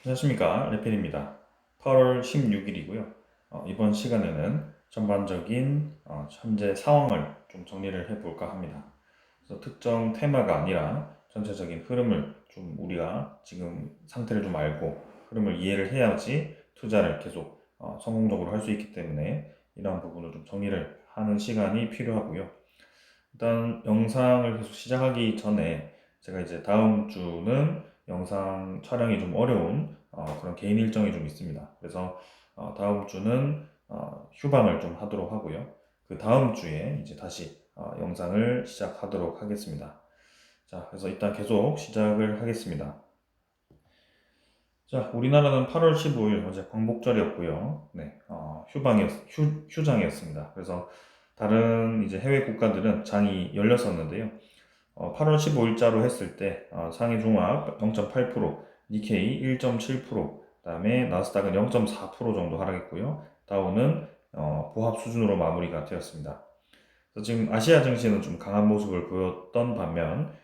안녕하십니까, 레필입니다. 8월 16일이고요. 이번 시간에는 전반적인 현재 상황을 좀 정리를 해볼까 합니다. 그래서 특정 테마가 아니라 전체적인 흐름을 좀 우리가 지금 상태를 좀 알고 흐름을 이해를 해야지 투자를 계속 성공적으로 할 수 있기 때문에 이러한 부분을 좀 정리를 하는 시간이 필요하고요. 일단 영상을 계속 시작하기 전에 제가 이제 다음 주는 영상 촬영이 좀 어려운 그런 개인 일정이 좀 있습니다. 그래서 다음 주는 휴방을 좀 하도록 하고요. 그 다음 주에 이제 다시 영상을 시작하도록 하겠습니다. 자, 그래서 일단 계속 시작을 하겠습니다. 자, 우리나라는 8월 15일 어제 광복절이었고요. 네, 휴장이었습니다. 그래서 다른 이제 해외 국가들은 장이 열렸었는데요. 8월 15일자로 했을 때 상해 종합 0.8%, 니케이 1.7%, 그다음에 나스닥은 0.4% 정도 하락했고요. 다우는 보합 수준으로 마무리가 되었습니다. 그래서 지금 아시아 증시는 좀 강한 모습을 보였던 반면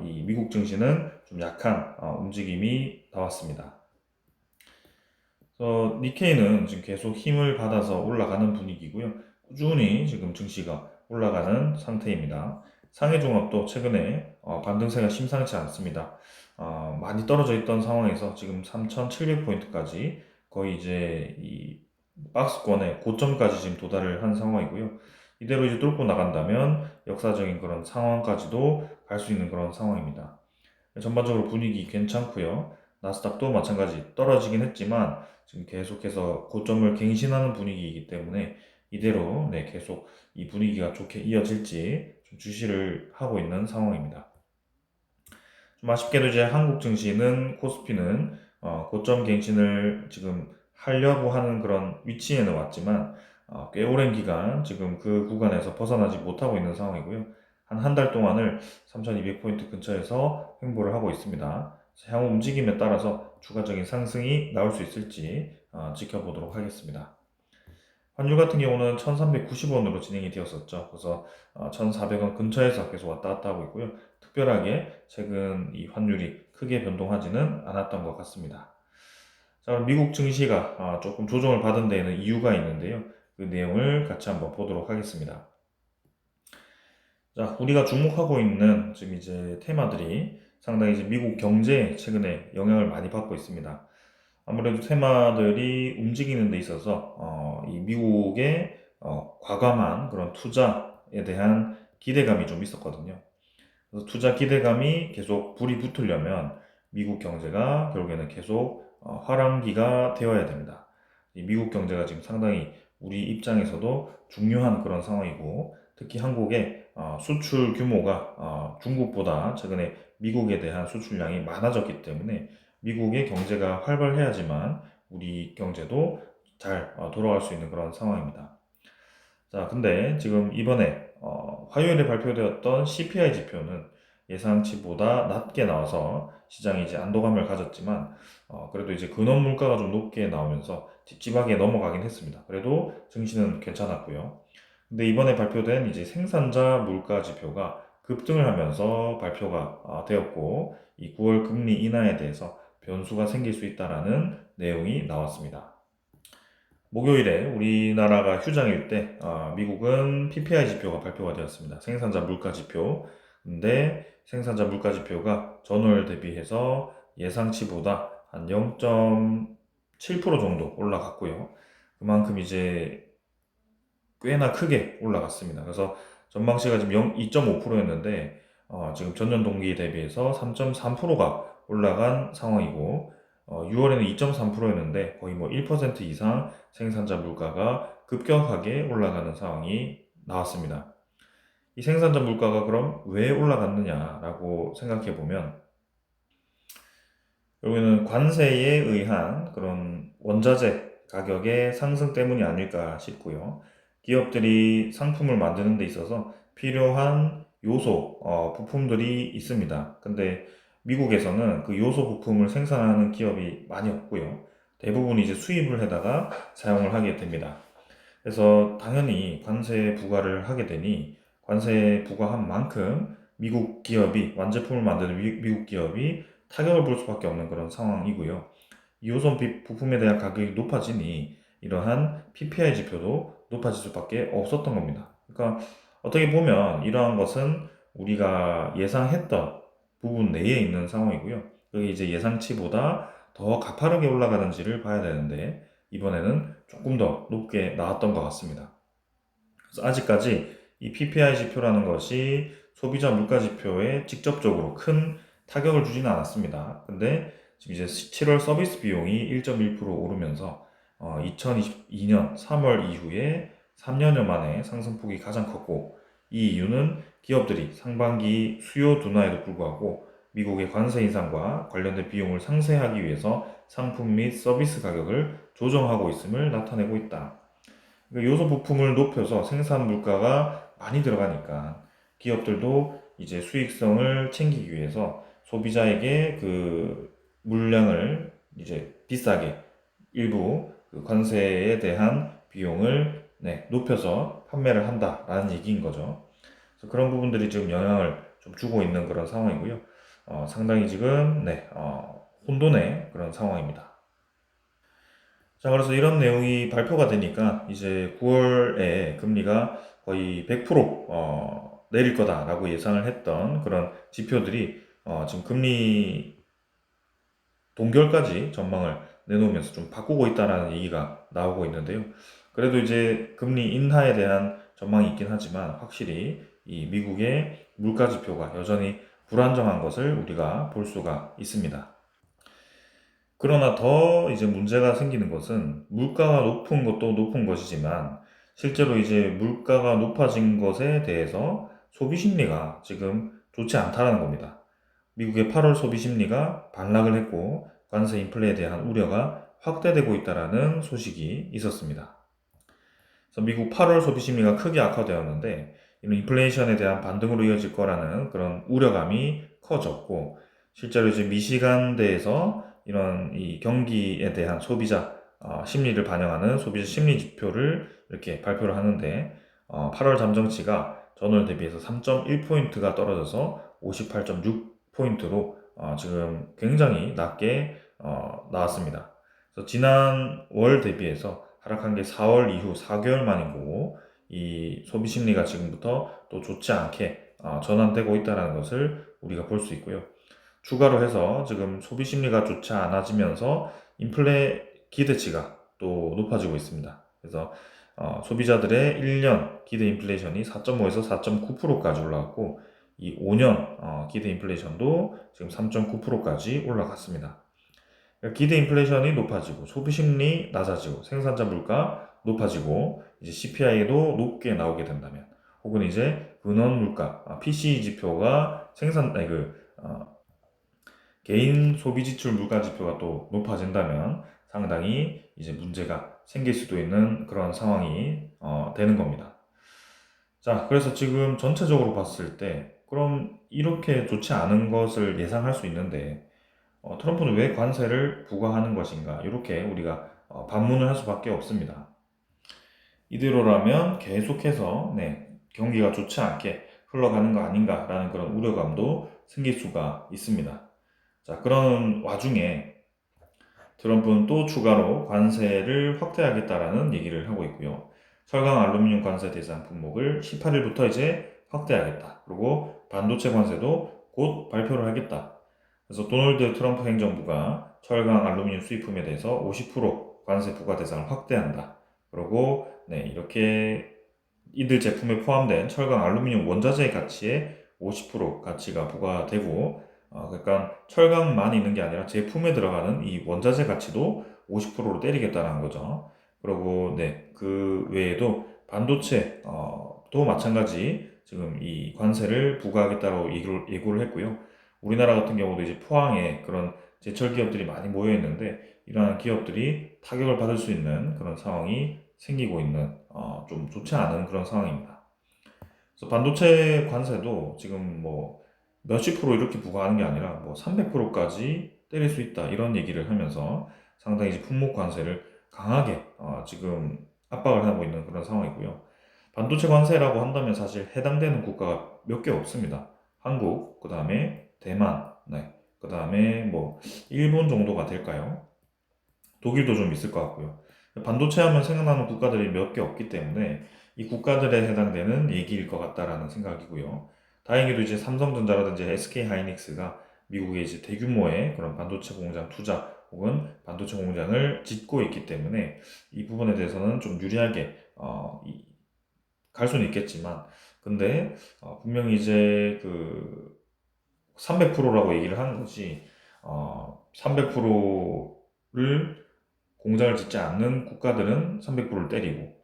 이 미국 증시는 좀 약한 움직임이 나왔습니다. 그래서 니케이는 지금 계속 힘을 받아서 올라가는 분위기고요. 꾸준히 지금 증시가 올라가는 상태입니다. 상해종합도 최근에 반등세가 심상치 않습니다. 많이 떨어져 있던 상황에서 지금 3,700포인트까지 거의 이제 이 박스권의 고점까지 지금 도달을 한 상황이고요. 이대로 이제 뚫고 나간다면 역사적인 그런 상황까지도 갈 수 있는 그런 상황입니다. 전반적으로 분위기 괜찮고요. 나스닥도 마찬가지 떨어지긴 했지만 지금 계속해서 고점을 갱신하는 분위기이기 때문에 이대로 계속 이 분위기가 좋게 이어질지 좀 주시를 하고 있는 상황입니다. 좀 아쉽게도 이제 한국 증시는 코스피는 고점 갱신을 지금 하려고 하는 그런 위치에는 왔지만 꽤 오랜 기간 지금 그 구간에서 벗어나지 못하고 있는 상황이고요. 한 달 동안을 3200포인트 근처에서 횡보를 하고 있습니다. 향후 움직임에 따라서 추가적인 상승이 나올 수 있을지 지켜보도록 하겠습니다. 환율 같은 경우는 1390원으로 진행이 되었었죠. 그래서 1400원 근처에서 계속 왔다 갔다 하고 있고요. 특별하게 최근 이 환율이 크게 변동하지는 않았던 것 같습니다. 자, 그럼 미국 증시가 조금 조정을 받은 데에는 이유가 있는데요. 그 내용을 같이 한번 보도록 하겠습니다. 자, 우리가 주목하고 있는 지금 이제 테마들이 상당히 이제 미국 경제에 최근에 영향을 많이 받고 있습니다. 아무래도 테마들이 움직이는 데 있어서 이 미국의 과감한 그런 투자에 대한 기대감이 좀 있었거든요. 그래서 투자 기대감이 계속 불이 붙으려면 미국 경제가 결국에는 계속 화랑기가 되어야 됩니다. 이 미국 경제가 지금 상당히 우리 입장에서도 중요한 그런 상황이고 특히 한국의 수출 규모가 중국보다 최근에 미국에 대한 수출량이 많아졌기 때문에 미국의 경제가 활발해야지만 우리 경제도 잘 돌아갈 수 있는 그런 상황입니다. 자, 근데 지금 이번에 화요일에 발표되었던 CPI 지표는 예상치보다 낮게 나와서 시장이 이제 안도감을 가졌지만 그래도 이제 근원 물가가 좀 높게 나오면서 찝찝하게 넘어가긴 했습니다. 그래도 증시는 괜찮았고요. 근데 이번에 발표된 이제 생산자 물가 지표가 급등을 하면서 발표가 되었고 이 9월 금리 인하에 대해서 변수가 생길 수 있다라는 내용이 나왔습니다. 목요일에 우리나라가 휴장일 때 미국은 PPI 지표가 발표가 되었습니다. 생산자 물가 지표. 근데 생산자 물가 지표가 전월 대비해서 예상치보다 한 0.7% 정도 올라갔고요. 그만큼 이제 꽤나 크게 올라갔습니다. 그래서 전망치가 지금 2.5%였는데 지금 전년 동기 대비해서 3.3%가 올라간 상황이고 6월에는 2.3%였는데 거의 뭐 1% 이상 생산자 물가가 급격하게 올라가는 상황이 나왔습니다. 이 생산자 물가가 그럼 왜 올라갔느냐라고 생각해 보면 결국에는 관세에 의한 그런 원자재 가격의 상승 때문이 아닐까 싶고요. 기업들이 상품을 만드는 데 있어서 필요한 요소, 부품들이 있습니다. 근데 미국에서는 그 요소 부품을 생산하는 기업이 많이 없고요. 대부분 이제 수입을 해다가 사용을 하게 됩니다. 그래서 당연히 관세 부과를 하게 되니 관세 부과한 만큼 미국 기업이 완제품을 만드는 미국 기업이 타격을 볼 수밖에 없는 그런 상황이고요. 2호선 부품에 대한 가격이 높아지니 이러한 PPI 지표도 높아질 수밖에 없었던 겁니다. 그러니까 어떻게 보면 이러한 것은 우리가 예상했던 부분 내에 있는 상황이고요. 그게 이제 예상치보다 더 가파르게 올라가는지를 봐야 되는데 이번에는 조금 더 높게 나왔던 것 같습니다. 그래서 아직까지 이 PPI 지표라는 것이 소비자 물가 지표에 직접적으로 큰 타격을 주지는 않았습니다. 근데 지금 이제 7월 서비스 비용이 1.1% 오르면서 2022년 3월 이후에 3년여 만에 상승폭이 가장 컸고, 이 이유는 기업들이 상반기 수요 둔화에도 불구하고 미국의 관세 인상과 관련된 비용을 상쇄하기 위해서 상품 및 서비스 가격을 조정하고 있음을 나타내고 있다. 그러니까 요소 부품을 높여서 생산 물가가 많이 들어가니까 기업들도 이제 수익성을 챙기기 위해서 소비자에게 그 물량을 이제 비싸게 일부 그 관세에 대한 비용을 높여서 판매를 한다라는 얘기인 거죠. 그래서 그런 부분들이 지금 영향을 좀 주고 있는 그런 상황이고요. 상당히 지금 혼돈의 그런 상황입니다. 자, 그래서 이런 내용이 발표가 되니까 이제 9월에 금리가 거의 100% 내릴 거다라고 예상을 했던 그런 지표들이 지금 금리 동결까지 전망을 내놓으면서 좀 바꾸고 있다라는 얘기가 나오고 있는데요. 그래도 이제 금리 인하에 대한 전망이 있긴 하지만 확실히 이 미국의 물가 지표가 여전히 불안정한 것을 우리가 볼 수가 있습니다. 그러나 더 이제 문제가 생기는 것은 물가가 높은 것도 높은 것이지만 실제로 이제 물가가 높아진 것에 대해서 소비 심리가 지금 좋지 않다는 겁니다. 미국의 8월 소비 심리가 반락을 했고 관세 인플레에 대한 우려가 확대되고 있다는 소식이 있었습니다. 그래서 미국 8월 소비 심리가 크게 악화되었는데 이런 인플레이션에 대한 반등으로 이어질 거라는 그런 우려감이 커졌고, 실제로 이제 미시간대에서 이런 이 경기에 대한 소비자 심리를 반영하는 소비자 심리 지표를 이렇게 발표를 하는데 8월 잠정치가 전월 대비해서 3.1포인트가 떨어져서 58.6포인트로 지금 굉장히 낮게 나왔습니다. 그래서 지난 월 대비해서 하락한 게 4월 이후 4개월 만인 거고, 이 소비 심리가 지금부터 또 좋지 않게 전환되고 있다는 것을 우리가 볼 수 있고요. 추가로 해서 지금 소비 심리가 좋지 않아지면서 인플레 기대치가 또 높아지고 있습니다. 그래서 소비자들의 1년 기대 인플레이션이 4.5에서 4.9%까지 올라갔고, 이 5년 기대 인플레이션도 지금 3.9%까지 올라갔습니다. 그러니까 기대 인플레이션이 높아지고 소비 심리 낮아지고 생산자 물가 높아지고 이제 CPI도 높게 나오게 된다면, 혹은 이제 근원 물가 PCE 지표가 개인 소비 지출 물가 지표가 또 높아진다면 상당히 이제 문제가 생길 수도 있는 그런 상황이 되는 겁니다. 자, 그래서 지금 전체적으로 봤을 때 그럼 이렇게 좋지 않은 것을 예상할 수 있는데 트럼프는 왜 관세를 부과하는 것인가? 이렇게 우리가 반문을 할 수밖에 없습니다. 이대로라면 계속해서 경기가 좋지 않게 흘러가는 거 아닌가라는 그런 우려감도 생길 수가 있습니다. 자, 그런 와중에 트럼프는 또 추가로 관세를 확대하겠다라는 얘기를 하고 있고요. 철강 알루미늄 관세 대상 품목을 18일부터 이제 확대하겠다. 그리고 반도체 관세도 곧 발표를 하겠다. 그래서 도널드 트럼프 행정부가 철강 알루미늄 수입품에 대해서 50% 관세 부과 대상을 확대한다. 그리고 이렇게 이들 제품에 포함된 철강 알루미늄 원자재의 가치에 50% 가치가 부과되고, 그러니까 철강만 있는 게 아니라 제품에 들어가는 이 원자재 가치도 50%로 때리겠다는 거죠. 그리고 그 외에도 반도체 도 마찬가지 지금 이 관세를 부과하겠다고 예고를 했고요. 우리나라 같은 경우도 이제 포항에 그런 제철 기업들이 많이 모여 있는데 이러한 기업들이 타격을 받을 수 있는 그런 상황이 생기고 있는 좀 좋지 않은 그런 상황입니다. 그래서 반도체 관세도 지금 뭐 몇십 프로 이렇게 부과하는 게 아니라 뭐 300%까지 때릴 수 있다 이런 얘기를 하면서 상당히 이제 품목 관세를 강하게 지금 압박을 하고 있는 그런 상황이고요. 반도체 관세라고 한다면 사실 해당되는 국가가 몇 개 없습니다. 한국, 그 다음에 대만, 그 다음에 뭐 일본 정도가 될까요? 독일도 좀 있을 것 같고요. 반도체 하면 생각나는 국가들이 몇 개 없기 때문에 이 국가들에 해당되는 얘기일 것 같다라는 생각이고요. 다행히도 이제 삼성전자라든지 SK 하이닉스가 미국에 이제 대규모의 그런 반도체 공장 투자 혹은 반도체 공장을 짓고 있기 때문에 이 부분에 대해서는 좀 유리하게 갈 수는 있겠지만, 근데 분명히 이제 그 300%라고 얘기를 하는 것이 300%를 공장을 짓지 않는 국가들은 300%를 때리고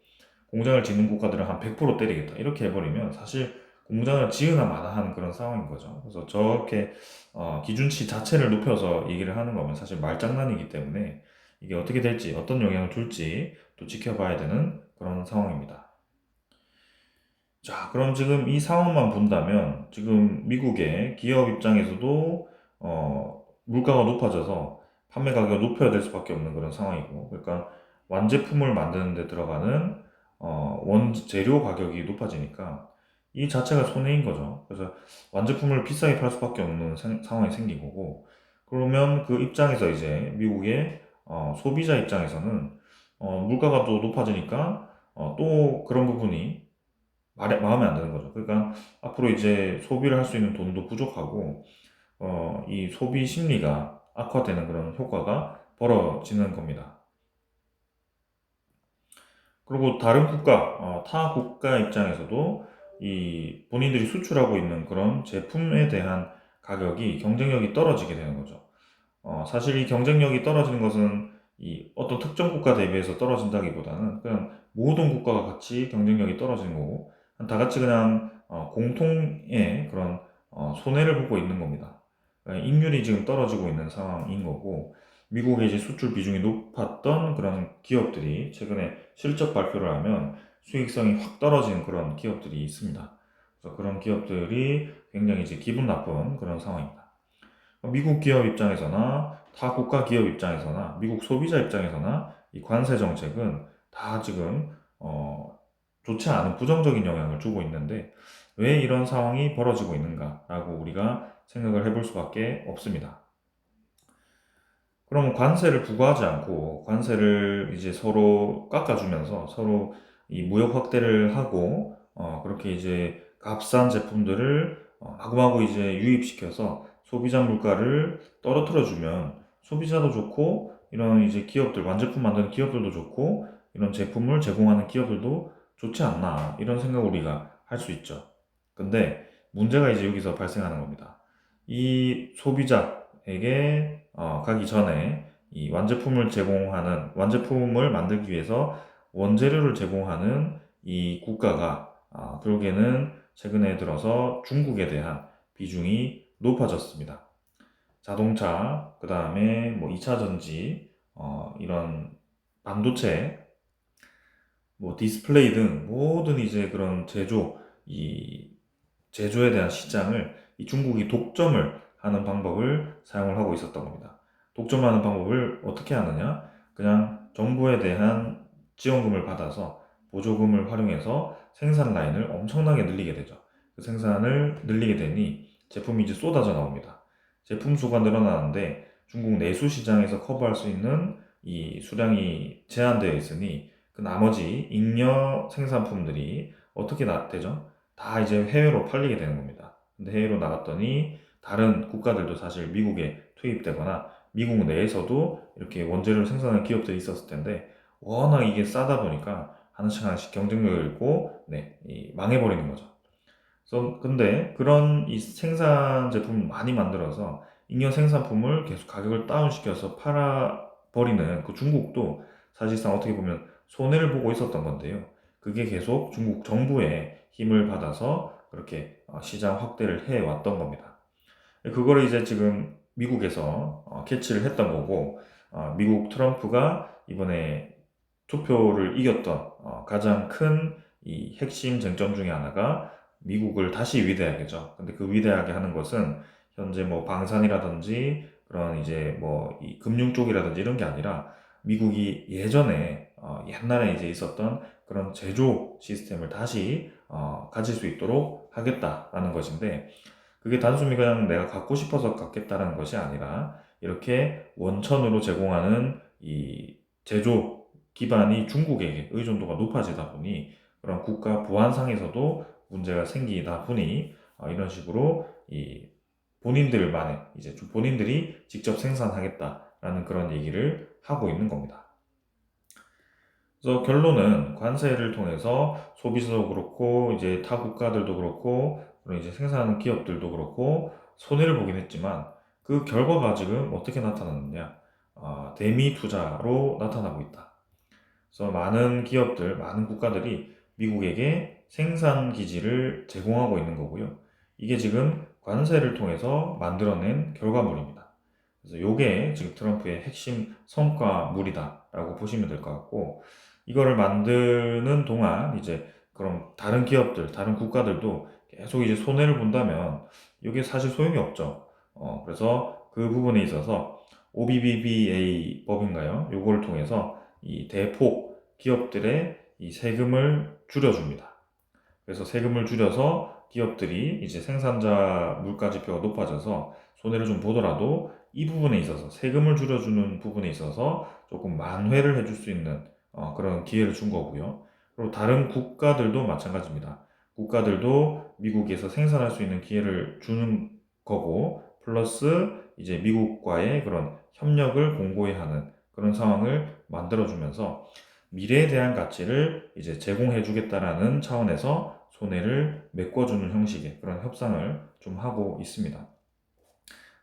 공장을 짓는 국가들은 한 100% 때리겠다 이렇게 해버리면 사실 공장을 지으나 마나 하는 그런 상황인 거죠. 그래서 저렇게 기준치 자체를 높여서 얘기를 하는 거면 사실 말장난이기 때문에 이게 어떻게 될지 어떤 영향을 줄지 또 지켜봐야 되는 그런 상황입니다. 자, 그럼 지금 이 상황만 본다면 지금 미국의 기업 입장에서도 물가가 높아져서 판매 가격을 높여야 될 수밖에 없는 그런 상황이고, 그러니까 완제품을 만드는 데 들어가는 원재료 가격이 높아지니까 이 자체가 손해인 거죠. 그래서 완제품을 비싸게 팔 수밖에 없는 상황이 생긴 거고, 그러면 그 입장에서 이제 미국의 소비자 입장에서는 물가가 또 높아지니까 또 그런 부분이 마음에 안 드는 거죠. 그러니까 앞으로 이제 소비를 할 수 있는 돈도 부족하고, 이 소비 심리가 악화되는 그런 효과가 벌어지는 겁니다. 그리고 다른 국가, 타 국가 입장에서도 이 본인들이 수출하고 있는 그런 제품에 대한 가격이 경쟁력이 떨어지게 되는 거죠. 사실 이 경쟁력이 떨어지는 것은 이 어떤 특정 국가 대비해서 떨어진다기보다는 그냥 모든 국가가 같이 경쟁력이 떨어지는 거고 다 같이 그냥 공통의 그런 손해를 보고 있는 겁니다. 그러니까 인율이 지금 떨어지고 있는 상황인 거고 미국의 이제 수출 비중이 높았던 그런 기업들이 최근에 실적 발표를 하면 수익성이 확 떨어지는 그런 기업들이 있습니다. 그래서 그런 기업들이 굉장히 이제 기분 나쁜 그런 상황입니다. 미국 기업 입장에서나 타 국가 기업 입장에서나 미국 소비자 입장에서나 이 관세 정책은 다 지금 좋지 않은 부정적인 영향을 주고 있는데 왜 이런 상황이 벌어지고 있는가라고 우리가 생각을 해볼 수밖에 없습니다. 그러면 관세를 부과하지 않고 관세를 이제 서로 깎아주면서 서로 이 무역 확대를 하고 그렇게 이제 값싼 제품들을 마구마구 이제 유입시켜서 소비자 물가를 떨어뜨려 주면 소비자도 좋고 이런 이제 기업들 완제품 만드는 기업들도 좋고 이런 제품을 제공하는 기업들도 좋지 않나 이런 생각을 우리가 할 수 있죠. 근데 문제가 이제 여기서 발생하는 겁니다. 이 소비자에게 가기 전에 이 완제품을 만들기 위해서 원재료를 제공하는 이 국가가 결국에는 최근에 들어서 중국에 대한 비중이 높아졌습니다. 자동차, 그 다음에 뭐 2차 전지, 이런 반도체, 뭐 디스플레이 등 모든 이제 그런 이 제조에 대한 시장을 이 중국이 독점을 하는 방법을 사용을 하고 있었던 겁니다. 독점하는 방법을 어떻게 하느냐? 그냥 정부에 대한 지원금을 받아서 보조금을 활용해서 생산 라인을 엄청나게 늘리게 되죠. 그 생산을 늘리게 되니 제품이 이제 쏟아져 나옵니다. 제품 수가 늘어나는데 중국 내수 시장에서 커버할 수 있는 이 수량이 제한되어 있으니 그 나머지 잉여 생산품들이 어떻게 되죠? 다 이제 해외로 팔리게 되는 겁니다. 근데 해외로 나갔더니 다른 국가들도 사실 미국에 투입되거나 미국 내에서도 이렇게 원재료를 생산하는 기업들이 있었을 텐데 워낙 이게 싸다 보니까 하나씩 하나씩 경쟁력을 잃고 망해버리는 거죠. 그래서 근데 그런 이 생산 제품을 많이 만들어서 잉여 생산품을 계속 가격을 다운시켜서 팔아버리는 그 중국도 사실상 어떻게 보면 손해를 보고 있었던 건데요. 그게 계속 중국 정부의 힘을 받아서 그렇게 시장 확대를 해왔던 겁니다. 그거를 이제 지금 미국에서 캐치를 했던 거고, 미국 트럼프가 이번에 투표를 이겼던 가장 큰 이 핵심 쟁점 중에 하나가 미국을 다시 위대하게죠. 근데 그 위대하게 하는 것은 현재 뭐 방산이라든지 그런 이제 뭐 이 금융 쪽이라든지 이런 게 아니라 미국이 예전에 옛날에 이제 있었던 그런 제조 시스템을 다시 가질 수 있도록 하겠다라는 것인데 그게 단순히 그냥 내가 갖고 싶어서 갖겠다는 것이 아니라 이렇게 원천으로 제공하는 이 제조 기반이 중국에게 의존도가 높아지다 보니 그런 국가 보안상에서도 문제가 생기다 보니 이런 식으로 이 본인들만의 이제 본인들이 직접 생산하겠다라는 그런 얘기를 하고 있는 겁니다. 그래서 결론은 관세를 통해서 소비자도 그렇고 이제 타 국가들도 그렇고 그리고 이제 생산하는 기업들도 그렇고 손해를 보긴 했지만 그 결과가 지금 어떻게 나타났느냐? 대미 투자로 나타나고 있다. 그래서 많은 기업들, 많은 국가들이 미국에게 생산 기지를 제공하고 있는 거고요. 이게 지금 관세를 통해서 만들어낸 결과물입니다. 그래서 이게 지금 트럼프의 핵심 성과물이다라고 보시면 될 것 같고, 이거를 만드는 동안 이제 그럼 다른 기업들, 다른 국가들도 계속 이제 손해를 본다면 이게 사실 소용이 없죠. 그래서 그 부분에 있어서 OBBBA 법인가요? 요거를 통해서 이 대폭 기업들의 이 세금을 줄여줍니다. 그래서 세금을 줄여서 기업들이 이제 생산자 물가 지표가 높아져서 손해를 좀 보더라도 이 부분에 있어서 세금을 줄여주는 부분에 있어서 조금 만회를 해줄 수 있는 그런 기회를 준 거고요. 그리고 다른 국가들도 마찬가지입니다. 국가들도 미국에서 생산할 수 있는 기회를 주는 거고, 플러스 이제 미국과의 그런 협력을 공고히 하는 그런 상황을 만들어주면서 미래에 대한 가치를 이제 제공해 주겠다라는 차원에서 손해를 메꿔주는 형식의 그런 협상을 좀 하고 있습니다.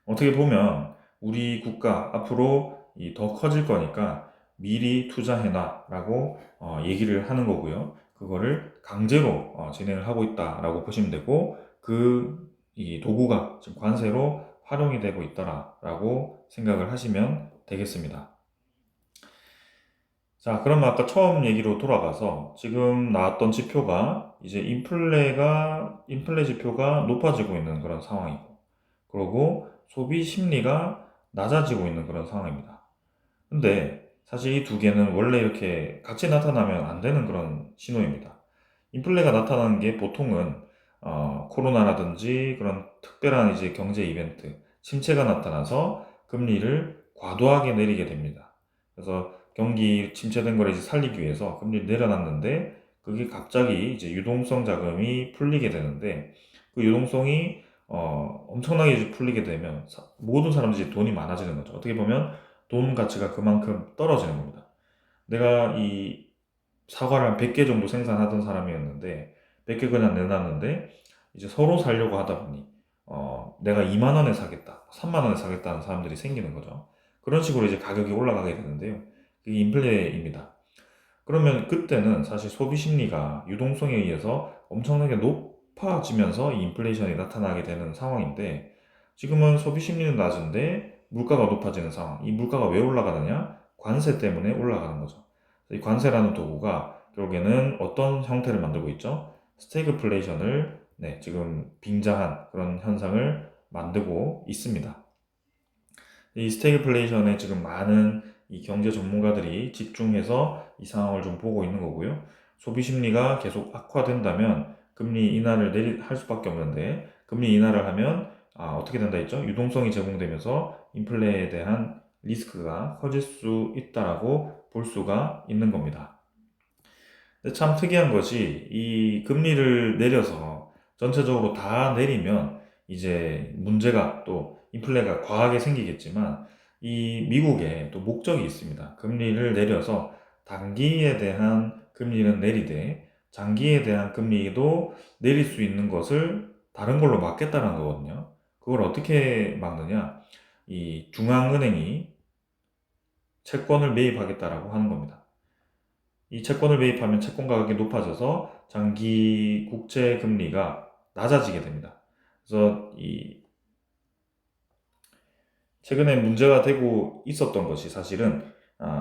어떻게 보면 우리 국가 앞으로 더 커질 거니까 미리 투자해놔라고 얘기를 하는 거고요. 그거를 강제로 진행을 하고 있다라고 보시면 되고 이 도구가 지금 관세로 활용이 되고 있다라고 생각을 하시면 되겠습니다. 자, 그러면 아까 처음 얘기로 돌아가서 지금 나왔던 지표가 이제 인플레 지표가 높아지고 있는 그런 상황이고, 그리고 소비 심리가 낮아지고 있는 그런 상황입니다. 근데 사실 이 두 개는 원래 이렇게 같이 나타나면 안 되는 그런 신호입니다. 인플레가 나타나는 게 보통은 코로나라든지 그런 특별한 이제 경제 이벤트, 침체가 나타나서 금리를 과도하게 내리게 됩니다. 그래서 경기 침체된 걸 이제 살리기 위해서 금리를 내려놨는데 그게 갑자기 이제 유동성 자금이 풀리게 되는데 그 유동성이 엄청나게 이제 풀리게 되면 모든 사람들이 돈이 많아지는 거죠. 어떻게 보면 돈 가치가 그만큼 떨어지는 겁니다. 내가 이 사과를 한 100개 정도 생산하던 사람이었는데 100개 그냥 내놨는데 이제 서로 사려고 하다 보니 내가 2만 원에 사겠다, 3만 원에 사겠다는 사람들이 생기는 거죠. 그런 식으로 이제 가격이 올라가게 되는데요. 그게 인플레입니다. 그러면 그때는 사실 소비 심리가 유동성에 의해서 엄청나게 높아지면서 이 인플레이션이 나타나게 되는 상황인데 지금은 소비 심리는 낮은데 물가가 높아지는 상황. 이 물가가 왜 올라가느냐? 관세 때문에 올라가는 거죠. 이 관세라는 도구가 결국에는 어떤 형태를 만들고 있죠? 스태그플레이션을 지금 빙자한 그런 현상을 만들고 있습니다. 이 스태그플레이션에 지금 많은 이 경제 전문가들이 집중해서 이 상황을 좀 보고 있는 거고요. 소비 심리가 계속 악화된다면 금리 인하를 할 수밖에 없는데 금리 인하를 하면 어떻게 된다 했죠? 유동성이 제공되면서 인플레에 대한 리스크가 커질 수 있다라고 볼 수가 있는 겁니다. 근데 참 특이한 것이 이 금리를 내려서 전체적으로 다 내리면 이제 문제가 또 인플레가 과하게 생기겠지만 이 미국에 또 목적이 있습니다. 금리를 내려서 단기에 대한 금리는 내리되 장기에 대한 금리도 내릴 수 있는 것을 다른 걸로 막겠다는 거거든요. 그걸 어떻게 막느냐? 이 중앙은행이 채권을 매입하겠다라고 하는 겁니다. 이 채권을 매입하면 채권 가격이 높아져서 장기 국채 금리가 낮아지게 됩니다. 그래서 이 최근에 문제가 되고 있었던 것이 사실은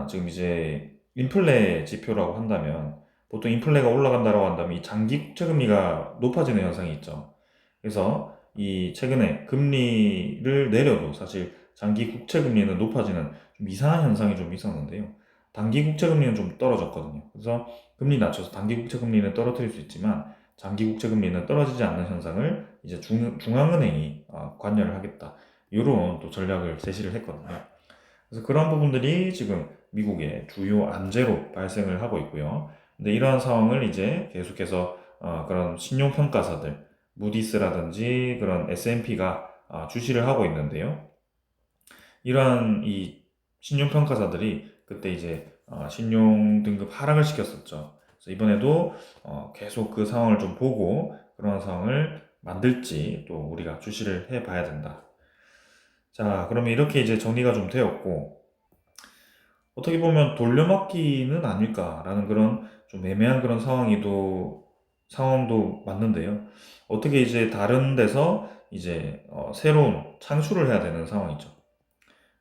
지금 이제 인플레 지표라고 한다면 보통 인플레가 올라간다고 한다면 이 장기 국채 금리가 높아지는 현상이 있죠. 그래서 이 최근에 금리를 내려도 사실 장기 국채 금리는 높아지는 좀 이상한 현상이 좀 있었는데요. 단기 국채 금리는 좀 떨어졌거든요. 그래서 금리 낮춰서 단기 국채 금리는 떨어뜨릴 수 있지만 장기 국채 금리는 떨어지지 않는 현상을 이제 중앙은행이 관여를 하겠다. 이런 또 전략을 제시를 했거든요. 그래서 그런 부분들이 지금 미국의 주요 안제로 발생을 하고 있고요. 근데 이러한 상황을 이제 계속해서 그런 신용평가사들, 무디스라든지 그런 S&P가 주시를 하고 있는데요. 이러한 이 신용평가사들이 그때 이제 신용 등급 하락을 시켰었죠. 그래서 이번에도 계속 그 상황을 좀 보고 그런 상황을 만들지 또 우리가 주시를 해 봐야 된다. 자, 그러면 이렇게 이제 정리가 좀 되었고, 어떻게 보면 돌려막기는 아닐까라는 그런 좀 애매한 그런 상황도 맞는데요. 어떻게 이제 다른 데서 이제 새로운 창출을 해야 되는 상황이죠.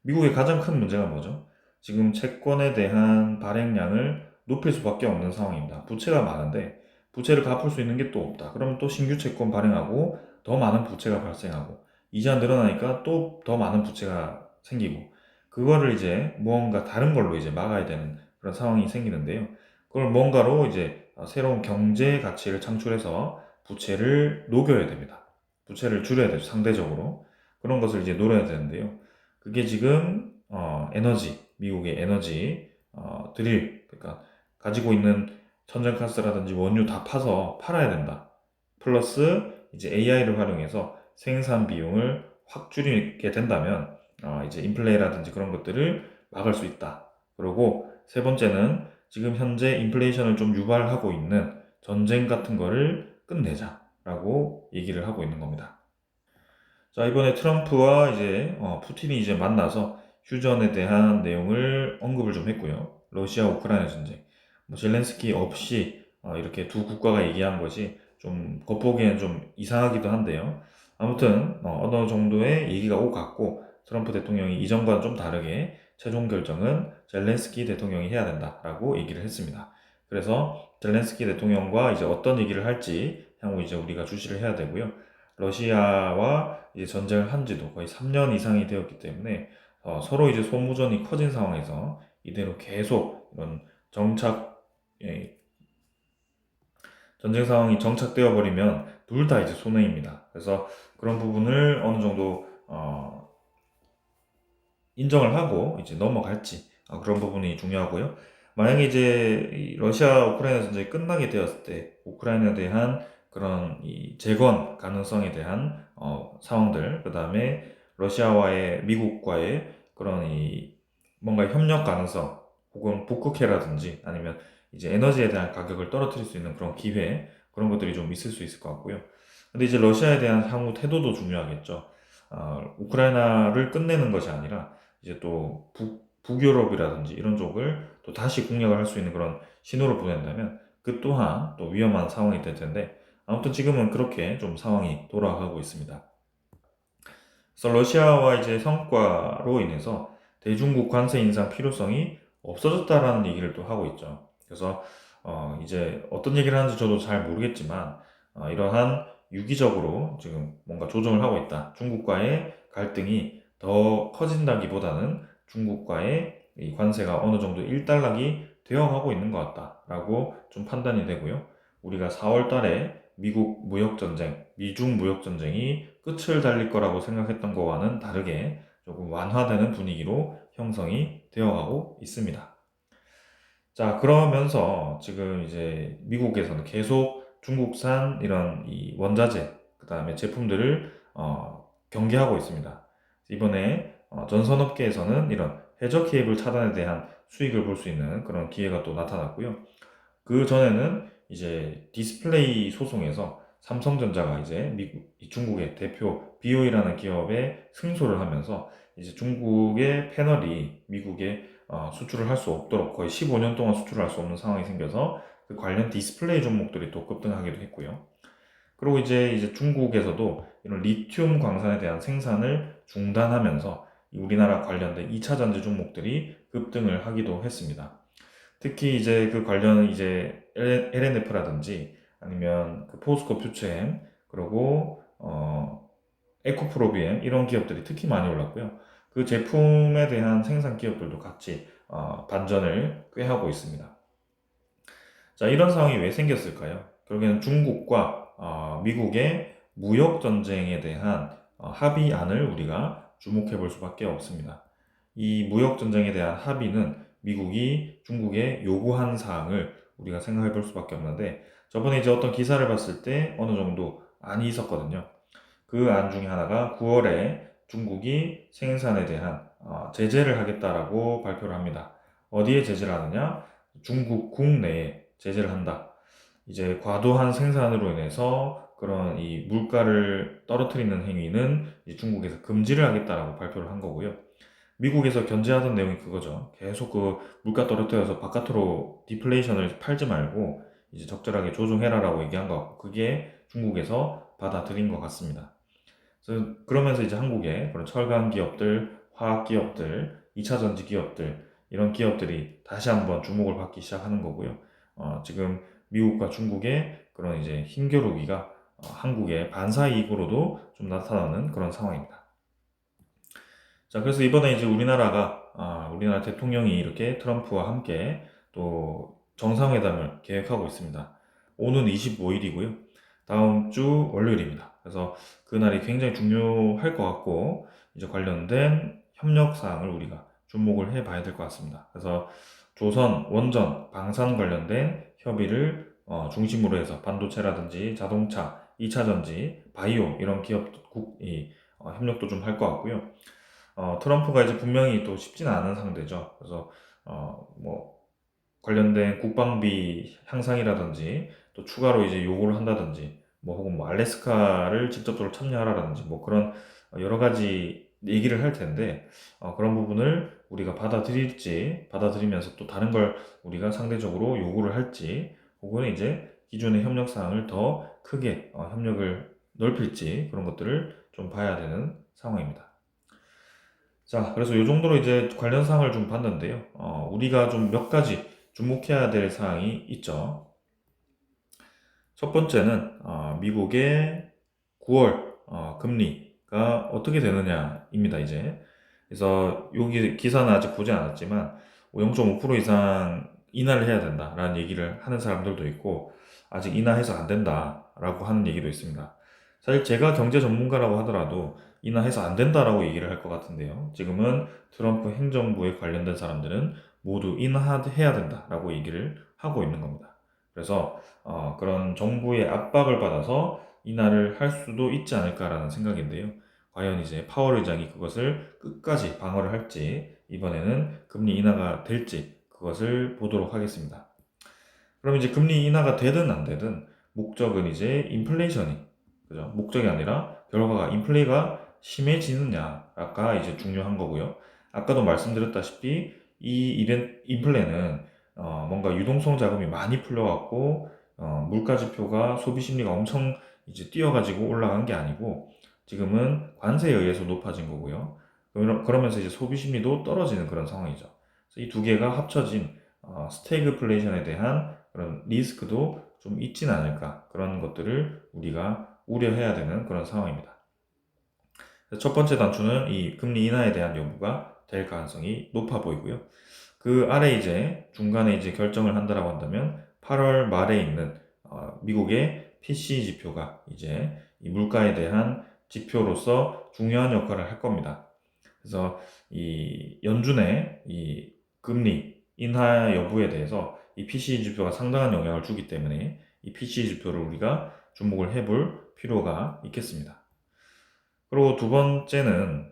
미국의 가장 큰 문제가 뭐죠? 지금 채권에 대한 발행량을 높일 수밖에 없는 상황입니다. 부채가 많은데 부채를 갚을 수 있는 게 또 없다. 그러면 또 신규 채권 발행하고 더 많은 부채가 발생하고 이자 늘어나니까 또 더 많은 부채가 생기고 그거를 이제 무언가 다른 걸로 이제 막아야 되는 그런 상황이 생기는데요. 그걸 뭔가로 이제 새로운 경제 가치를 창출해서 부채를 녹여야 됩니다. 부채를 줄여야 되죠. 상대적으로. 그런 것을 이제 노려야 되는데요. 그게 지금 미국의 에너지 드릴 그러니까 가지고 있는 천연가스라든지 원유 다 파서 팔아야 된다. 플러스 이제 AI를 활용해서 생산 비용을 확 줄이게 된다면 이제 인플레라든지 그런 것들을 막을 수 있다. 그리고 세 번째는 지금 현재 인플레이션을 좀 유발하고 있는 전쟁 같은 거를 끝내자라고 얘기를 하고 있는 겁니다. 자, 이번에 트럼프와 이제 푸틴이 이제 만나서 휴전에 대한 내용을 언급을 좀 했고요. 러시아 우크라이나 전쟁. 뭐 젤렌스키 없이 이렇게 두 국가가 얘기한 것이 좀 겉보기엔 좀 이상하기도 한데요. 아무튼 어느 정도의 얘기가 오갔고 트럼프 대통령이 이전과는 좀 다르게 최종 결정은 젤렌스키 대통령이 해야 된다라고 얘기를 했습니다. 그래서 젤렌스키 대통령과 이제 어떤 얘기를 할지 향후 이제 우리가 주시를 해야 되고요. 러시아와 이제 전쟁을 한 지도 거의 3년 이상이 되었기 때문에 서로 이제 소모전이 커진 상황에서 이대로 계속 이런 정착, 예, 전쟁 상황이 정착되어 버리면 둘 다 이제 손해입니다. 그래서 그런 부분을 어느 정도 인정을 하고 이제 넘어갈지 그런 부분이 중요하고요. 만약에 이제 이 러시아 우크라이나 전쟁이 끝나게 되었을 때 우크라이나에 대한 그런 이 재건 가능성에 대한 상황들, 그 다음에 러시아와의 미국과의 그런 이 뭔가 협력 가능성, 혹은 북극해라든지 아니면 이제 에너지에 대한 가격을 떨어뜨릴 수 있는 그런 기회 그런 것들이 좀 있을 수 있을 것 같고요. 근데 이제 러시아에 대한 향후 태도도 중요하겠죠. 우크라이나를 끝내는 것이 아니라 이제 또 북유럽이라든지 이런 쪽을 또 다시 공략을 할 수 있는 그런 신호를 보낸다면 그 또한 또 위험한 상황이 될 텐데 아무튼 지금은 그렇게 좀 상황이 돌아가고 있습니다. 그래서 러시아와 이제 성과로 인해서 대중국 관세 인상 필요성이 없어졌다라는 얘기를 또 하고 있죠. 그래서 이제 어떤 얘기를 하는지 저도 잘 모르겠지만 이러한 유기적으로 지금 뭔가 조정을 하고 있다. 중국과의 갈등이 더 커진다기보다는 중국과의 이 관세가 어느 정도 일단락이 되어가고 있는 것 같다라고 좀 판단이 되고요. 우리가 4월 달에 미국 무역전쟁, 미중 무역전쟁이 끝을 달릴 거라고 생각했던 것과는 다르게 조금 완화되는 분위기로 형성이 되어가고 있습니다. 자, 그러면서 지금 이제 미국에서는 계속 중국산 이런 이 원자재, 그 다음에 제품들을 경계하고 있습니다. 이번에 전선업계에서는 이런 해저 케이블 차단에 대한 수익을 볼 수 있는 그런 기회가 또 나타났고요. 그 전에는 이제 디스플레이 소송에서 삼성전자가 이제 중국의 대표 BOE라는 기업에 승소를 하면서 이제 중국의 패널이 미국에 수출을 할 수 없도록 거의 15년 동안 수출을 할 수 없는 상황이 생겨서 그 관련 디스플레이 종목들이 또 급등하기도 했고요. 그리고 이제 중국에서도 이런 리튬 광산에 대한 생산을 중단하면서 우리나라 관련된 2차 전지 종목들이 급등을 하기도 했습니다. 특히 이제 그 관련 이제 LNF라든지 아니면 그 포스코 퓨처엠 그리고 에코프로비엠 이런 기업들이 특히 많이 올랐고요. 그 제품에 대한 생산 기업들도 같이 반전을 꾀하고 있습니다. 자, 이런 상황이 왜 생겼을까요? 결국에는 중국과 미국의 무역 전쟁에 대한 합의안을 우리가 주목해 볼 수밖에 없습니다. 이 무역 전쟁에 대한 합의는 미국이 중국에 요구한 사항을 우리가 생각해 볼 수밖에 없는데, 저번에 이제 어떤 기사를 봤을 때 어느 정도 안이 있었거든요. 그 안 중에 하나가 9월에 중국이 생산에 대한 제재를 하겠다라고 발표를 합니다. 어디에 제재를 하느냐? 중국 국내에 제재를 한다. 이제 과도한 생산으로 인해서 그런 이 물가를 떨어뜨리는 행위는 이제 중국에서 금지를 하겠다라고 발표를 한 거고요. 미국에서 견제하던 내용이 그거죠. 계속 그 물가 떨어뜨려서 바깥으로 디플레이션을 팔지 말고 이제 적절하게 조정해라라고 얘기한 것 같고, 그게 중국에서 받아들인 것 같습니다. 그래서 그러면서 이제 한국의 그런 철강 기업들, 화학 기업들, 2차 전지 기업들, 이런 기업들이 다시 한번 주목을 받기 시작하는 거고요. 지금 미국과 중국의 그런 이제 힘겨루기가 한국의 반사 이익으로도 좀 나타나는 그런 상황입니다. 자, 그래서 이번에 이제 우리나라 대통령이 이렇게 트럼프와 함께 또 정상회담을 계획하고 있습니다. 오는 25일이고요. 다음 주 월요일입니다. 그래서 그날이 굉장히 중요할 것 같고, 이제 관련된 협력 사항을 우리가 주목을 해 봐야 될 것 같습니다. 그래서 조선, 원전, 방산 관련된 협의를 중심으로 해서 반도체라든지 자동차, 2차 전지, 바이오 이런 협력도 좀 할 것 같고요. 트럼프가 이제 분명히 또 쉽진 않은 상대죠. 그래서 뭐 관련된 국방비 향상이라든지 또 추가로 이제 요구를 한다든지 뭐 혹은 뭐 알래스카를 직접적으로 참여하라든지 뭐 그런 여러 가지 얘기를 할 텐데, 그런 부분을 우리가 받아들이면서 또 다른 걸 우리가 상대적으로 요구를 할지, 혹은 이제 기존의 협력 사항을 더 크게 협력을 넓힐지, 그런 것들을 좀 봐야 되는 상황입니다. 자, 그래서 이 정도로 이제 관련 사항을 좀 봤는데요. 우리가 좀 몇 가지 주목해야 될 사항이 있죠. 첫 번째는 미국의 9월 금리가 어떻게 되느냐입니다, 이제. 그래서 여기 기사는 아직 보지 않았지만 0.5% 이상 인하를 해야 된다라는 얘기를 하는 사람들도 있고, 아직 인하해서 안 된다라고 하는 얘기도 있습니다. 사실 제가 경제 전문가라고 하더라도 인하해서 안 된다라고 얘기를 할 것 같은데요. 지금은 트럼프 행정부에 관련된 사람들은 모두 인하해야 된다라고 얘기를 하고 있는 겁니다. 그래서 그런 정부의 압박을 받아서 인하를 할 수도 있지 않을까라는 생각인데요. 과연 이제 파월 의장이 그것을 끝까지 방어를 할지, 이번에는 금리 인하가 될지, 그것을 보도록 하겠습니다. 그럼 이제 금리 인하가 되든 안 되든 목적은 이제 인플레이션이, 그죠? 목적이 아니라 결과가 인플레가 심해지느냐가 이제 중요한 거고요. 아까도 말씀드렸다시피 인플레는 뭔가 유동성 자금이 많이 풀려갖고 물가 지표가 소비 심리가 엄청 이제 뛰어가지고 올라간 게 아니고, 지금은 관세에 의해서 높아진 거고요. 그러면서 이제 소비 심리도 떨어지는 그런 상황이죠. 그래서 이 두 개가 합쳐진 스태그플레이션에 대한 그런 리스크도 좀 있진 않을까, 그런 것들을 우리가 우려해야 되는 그런 상황입니다. 첫 번째 단추는 이 금리 인하에 대한 여부가 될 가능성이 높아 보이고요. 그 아래 이제 중간에 이제 결정을 한다라고 한다면 8월 말에 있는 미국의 PC 지표가 이제 이 물가에 대한 지표로서 중요한 역할을 할 겁니다. 그래서 이 연준의 이 금리 인하 여부에 대해서 이 PCE 지표가 상당한 영향을 주기 때문에 이 PCE 지표를 우리가 주목을 해볼 필요가 있겠습니다. 그리고 두 번째는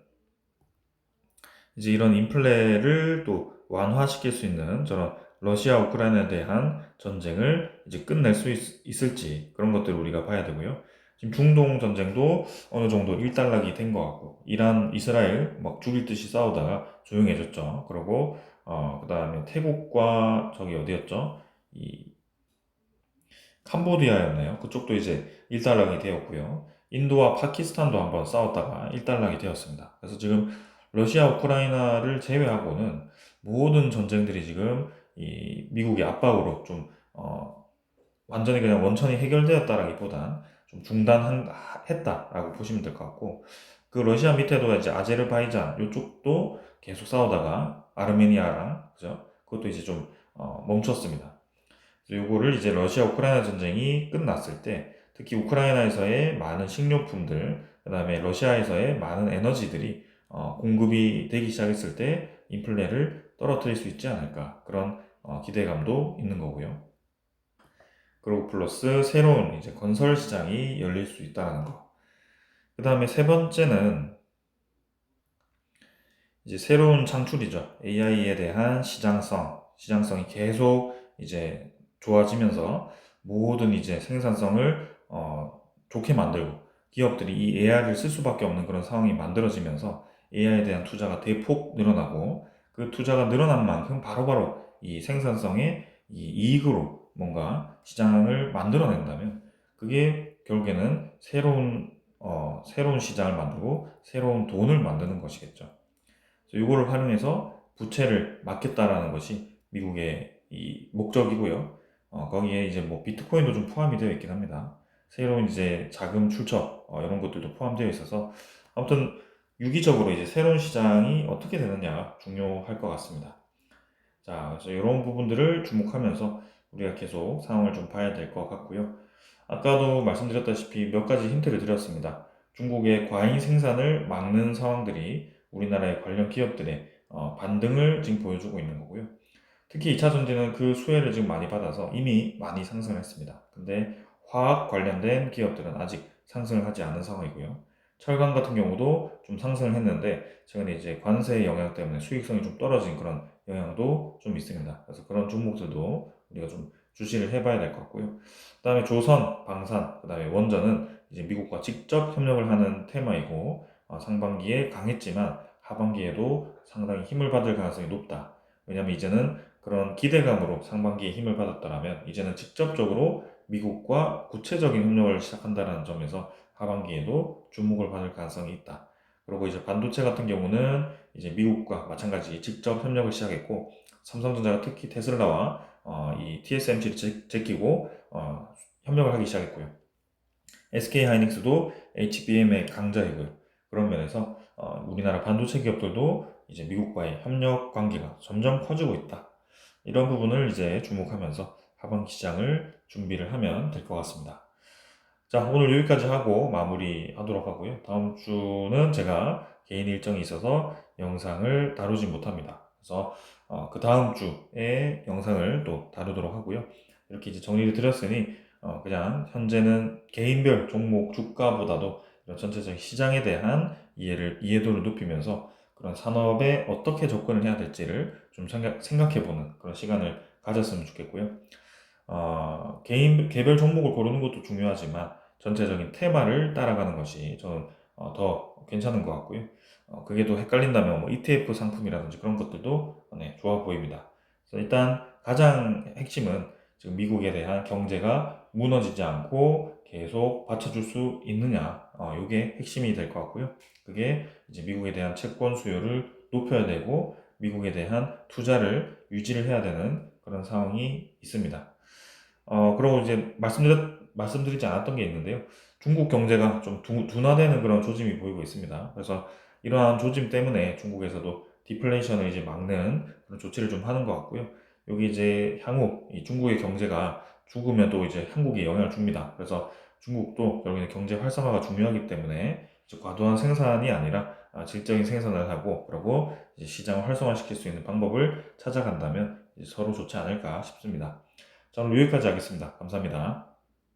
이제 이런 인플레를 또 완화시킬 수 있는 저런 러시아 우크라이나에 대한 전쟁을 이제 끝낼 수 있을지, 그런 것들을 우리가 봐야 되고요. 지금 중동 전쟁도 어느 정도 일단락이 된 것 같고, 이란, 이스라엘 막 죽일 듯이 싸우다가 조용해졌죠. 그리고 그다음에 태국과 저기 어디였죠? 이 캄보디아였나요? 그쪽도 이제 일단락이 되었고요. 인도와 파키스탄도 한번 싸웠다가 일단락이 되었습니다. 그래서 지금 러시아, 우크라이나를 제외하고는 모든 전쟁들이 지금 이 미국의 압박으로 좀 완전히 그냥 원천이 해결되었다라기보단 좀 중단했다라고 보시면 될 것 같고, 그 러시아 밑에도 이제 아제르바이잔 이쪽도 계속 싸우다가 아르메니아랑, 그죠? 그것도 이제 좀 멈췄습니다. 요거를 이제 러시아 우크라이나 전쟁이 끝났을 때, 특히 우크라이나에서의 많은 식료품들, 그다음에 러시아에서의 많은 에너지들이 공급이 되기 시작했을 때 인플레를 떨어뜨릴 수 있지 않을까 그런 기대감도 있는 거고요. 그리고 플러스 새로운 이제 건설 시장이 열릴 수 있다는 거. 그 다음에 세 번째는 이제 새로운 창출이죠. AI에 대한 시장성이 계속 이제 좋아지면서 모든 이제 생산성을 좋게 만들고 기업들이 이 AI를 쓸 수밖에 없는 그런 상황이 만들어지면서 AI에 대한 투자가 대폭 늘어나고 그 투자가 늘어난 만큼 바로바로 이 생산성의 이 이익으로 뭔가 시장을 만들어낸다면 그게 결국에는 새로운 시장을 만들고 새로운 돈을 만드는 것이겠죠. 이거를 활용해서 부채를 막겠다라는 것이 미국의 이 목적이고요. 거기에 이제 뭐 비트코인도 좀 포함이 되어 있긴 합니다. 새로운 이제 자금 출처 이런 것들도 포함되어 있어서 아무튼 유기적으로 이제 새로운 시장이 어떻게 되느냐가 중요할 것 같습니다. 자, 그래서 이런 부분들을 주목하면서 우리가 계속 상황을 좀 봐야 될 것 같고요. 아까도 말씀드렸다시피 몇 가지 힌트를 드렸습니다. 중국의 과잉 생산을 막는 상황들이 우리나라의 관련 기업들의 반등을 지금 보여주고 있는 거고요. 특히 2차 전지는 그 수혜를 지금 많이 받아서 이미 많이 상승했습니다. 근데 화학 관련된 기업들은 아직 상승을 하지 않은 상황이고요. 철강 같은 경우도 좀 상승을 했는데 최근에 이제 관세의 영향 때문에 수익성이 좀 떨어진 그런 영향도 좀 있습니다. 그래서 그런 종목들도 우리가 좀 주시를 해봐야 될 것 같고요. 그다음에 조선, 방산, 그다음에 원전은 이제 미국과 직접 협력을 하는 테마이고 상반기에 강했지만 하반기에도 상당히 힘을 받을 가능성이 높다. 왜냐하면 이제는 그런 기대감으로 상반기에 힘을 받았더라면 이제는 직접적으로 미국과 구체적인 협력을 시작한다는 점에서 하반기에도 주목을 받을 가능성이 있다. 그리고 이제 반도체 같은 경우는 이제 미국과 마찬가지 직접 협력을 시작했고 삼성전자가 특히 테슬라와 이 TSMC를 제끼고 협력을 하기 시작했고요. SK하이닉스도 HBM의 강자이고요. 그런 면에서 우리나라 반도체 기업들도 이제 미국과의 협력 관계가 점점 커지고 있다. 이런 부분을 이제 주목하면서 하반기 시장을 준비를 하면 될 것 같습니다. 자, 오늘 여기까지 하고 마무리하도록 하고요. 다음 주는 제가 개인 일정이 있어서 영상을 다루지 못합니다. 그래서 그 다음 주에 영상을 또 다루도록 하고요. 이렇게 이제 정리를 드렸으니 그냥 현재는 개인별 종목 주가보다도 이런 전체적인 시장에 대한 이해도를 높이면서 그런 산업에 어떻게 접근을 해야 될지를 좀 생각해보는 그런 시간을 가졌으면 좋겠고요. 개별 종목을 고르는 것도 중요하지만 전체적인 테마를 따라가는 것이 저는 더 괜찮은 것 같고요. 그게 또 헷갈린다면 뭐 ETF 상품이라든지 그런 것들도 네, 좋아 보입니다. 그래서 일단 가장 핵심은 지금 미국에 대한 경제가 무너지지 않고 계속 받쳐줄 수 있느냐, 이게 핵심이 될 것 같고요. 그게 이제 미국에 대한 채권 수요를 높여야 되고 미국에 대한 투자를 유지를 해야 되는 그런 상황이 있습니다. 그리고 이제 말씀드리지 않았던 게 있는데요. 중국 경제가 좀 둔화되는 그런 조짐이 보이고 있습니다. 그래서 이러한 조짐 때문에 중국에서도 디플레이션을 이제 막는 그런 조치를 좀 하는 것 같고요. 여기 이제 향후 이 중국의 경제가 죽으면 또 이제 한국에 영향을 줍니다. 그래서 중국도 결국에는 경제 활성화가 중요하기 때문에 이제 과도한 생산이 아니라 질적인 생산을 하고 그리고 이제 시장을 활성화시킬 수 있는 방법을 찾아간다면 이제 서로 좋지 않을까 싶습니다. 자, 오늘 여기까지 하겠습니다. 감사합니다.